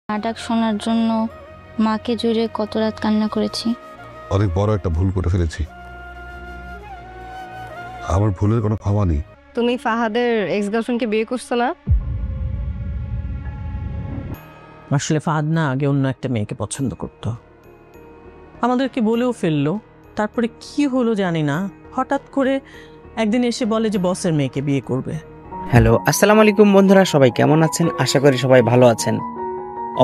নাটক শোনার জন্য মাকে জুড়ে কত রাত কান্না করেছি। অনেক বড় একটা ভুল করে ফেলেছি। আমার ভুলের কোনো ক্ষমা নেই। তুমি ফাহাদের এক্স গার্লফ্রেন্ডকে বিয়ে করছো না? আসলে ফাহাদ না আগে অন্য একটা মেয়েকে পছন্দ করতো, আমাদেরকে বলেও ফেললো। তারপরে কি হলো জানি না, হঠাৎ করে একদিন এসে বলে যে বসের মেয়েকে বিয়ে করবে। হ্যালো, আসসালামু আলাইকুম বন্ধুরা, সবাই কেমন আছেন? আশা করি সবাই ভালো আছেন।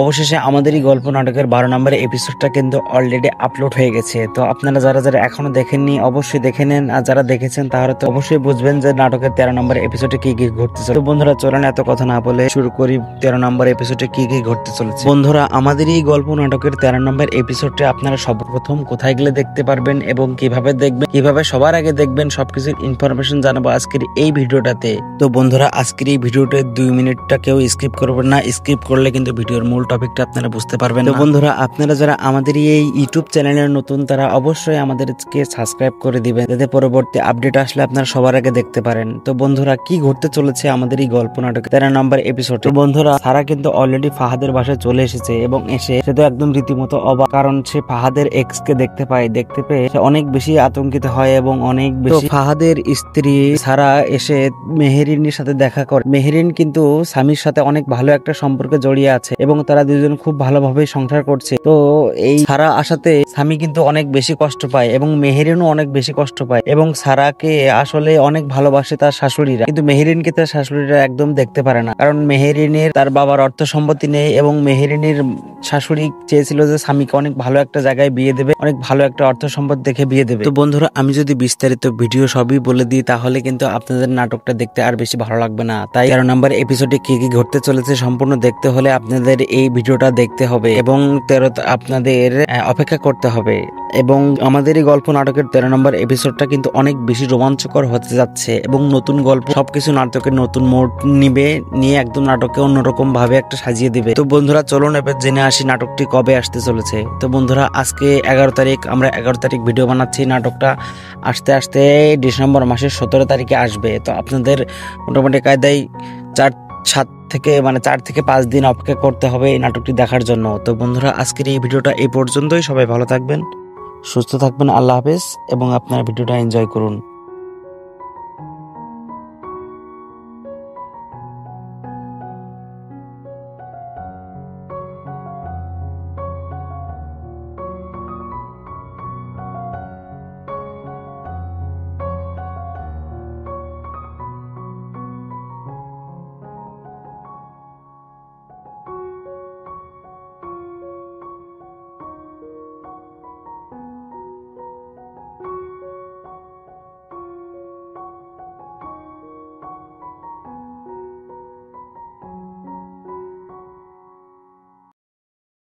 অবশেষে আমাদের এই গল্প নাটকের 12 নম্বরের এপিসোডটা কিন্তু অলরেডি আপলোড হয়ে গেছে। তো আপনারা যারা যারা এখনো দেখেননি অবশ্যই দেখে নেন, আর যারা দেখেছেন তাহলে তো অবশ্যই বুঝবেন যে নাটকের 13 নম্বর এপিসোডে কি কি ঘটতে চলেছে। তো বন্ধুরা চলেন এত কথা না বলে শুরু করি 13 নম্বর এপিসোডে কি কি ঘটতে চলেছে। বন্ধুরা, আমাদের এই গল্প নাটকের 13 নম্বর এপিসোডটা আপনারা সর্বপ্রথম কোথায় গেলে দেখতে পারবেন এবং কিভাবে দেখবেন, কিভাবে সবার আগে দেখবেন, সবকিছুর ইনফরমেশন জানাবো আজকের এই ভিডিওটাতে। তো বন্ধুরা, আজকের এই ভিডিওতে 2 মিনিটটা কেউ স্কিপ করবেন না। স্কিপ করলে কিন্তু ভিডিওর মূল টপিকটা আপনারা বুঝতে পারবেন। তো বন্ধুরা, আপনারা যারা আমাদের এই ইউটিউব চ্যানেলের নতুন তারা অবশ্যই আমাদেরকে সাবস্ক্রাইব করে দিবেন, যাতে পরবর্তী আপডেট আসলে আপনারা সবার আগে দেখতে পারেন। তো বন্ধুরা, কি ঘটতে চলেছে আমাদের এই গল্প নাটক 13 নম্বর এপিসোডে। বন্ধুরা, সারা কিন্তু অলরেডি ফাহাদের বাসায় চলে এসেছে এবং এসে সে তো একদম রীতিমতো অবাক, কারণ সে ফাহাদের এক্স কে দেখতে পেয়ে সে অনেক বেশি আতঙ্কিত হয় এবং অনেক বেশি। ফাহাদের স্ত্রী সারা এসে মেহেরিনের সাথে দেখা করে। মেহেরিন কিন্তু স্বামীর সাথে অনেক ভালো একটা সম্পর্কে জড়িয়ে আছে এবং তারা দুজন খুব ভালোভাবে সংসার করছে। তো এই সারা আসাতে স্বামী কিন্তু অনেক বেশি কষ্ট পায় এবং মেহেরিনও অনেক বেশি কষ্ট পায় এবং সারাকে আসলে অনেক ভালোবাসে তার শাশুড়িরা, কিন্তু মেহেরিনকে তার শাশুড়িরা একদম দেখতে পারে না, কারণ মেহেরিনের তার বাবার অর্থ সম্পত্তি নেই এবং মেহেরিনের শাশুড়ি চেয়েছিল যে স্বামীকে অনেক ভালো একটা জায়গায় বিয়ে দেবে, অনেক ভালো একটা অর্থ সম্পদ দেখে বিয়ে দেবে। তো বন্ধুরা, আমি যদি বিস্তারিত ভিডিও সবই বলে দিই তাহলে কিন্তু আপনাদের নাটকটা দেখতে আর বেশি ভালো লাগবে না। তাই 13 নম্বর এপিসোডে কি কি ঘটতে চলেছে সম্পূর্ণ দেখতে হলে আপনাদের এই ভিডিওটা দেখতে হবে এবং 13 আপনাদের অপেক্ষা করতে হবে। এবং আমাদের এই গল্প নাটকের 13 নম্বর এপিসোডটা কিন্তু অনেক বেশি রোমাঞ্চকর হতে যাচ্ছে এবং নতুন গল্প, সবকিছু নাটকের নতুন মোড় নিয়ে একদম নাটককে অন্যরকম ভাবে একটা সাজিয়ে দিবে। তো বন্ধুরা, চলুন এবার জেনে আসি নাটকটি কবে আসতে চলেছে। তো বন্ধুরা, আজকে 11 তারিখ, আমরা 11 তারিখ ভিডিও বানাচ্ছি। নাটকটা আস্তে আস্তে ডিসেম্বর মাসের 17 তারিখে আসবে। তো আপনাদের মোটামুটি কায়দায় 4 থেকে 5 দিন অপেক্ষা করতে হবে এই নাটকটি দেখার জন্য। তো বন্ধুরা, আজকের এই ভিডিওটা এই পর্যন্তই। সবাই ভালো থাকবেন, সুস্থ থাকবেন, আল্লাহ হাফেজ এবং আপনারা ভিডিওটা এনজয় করুন।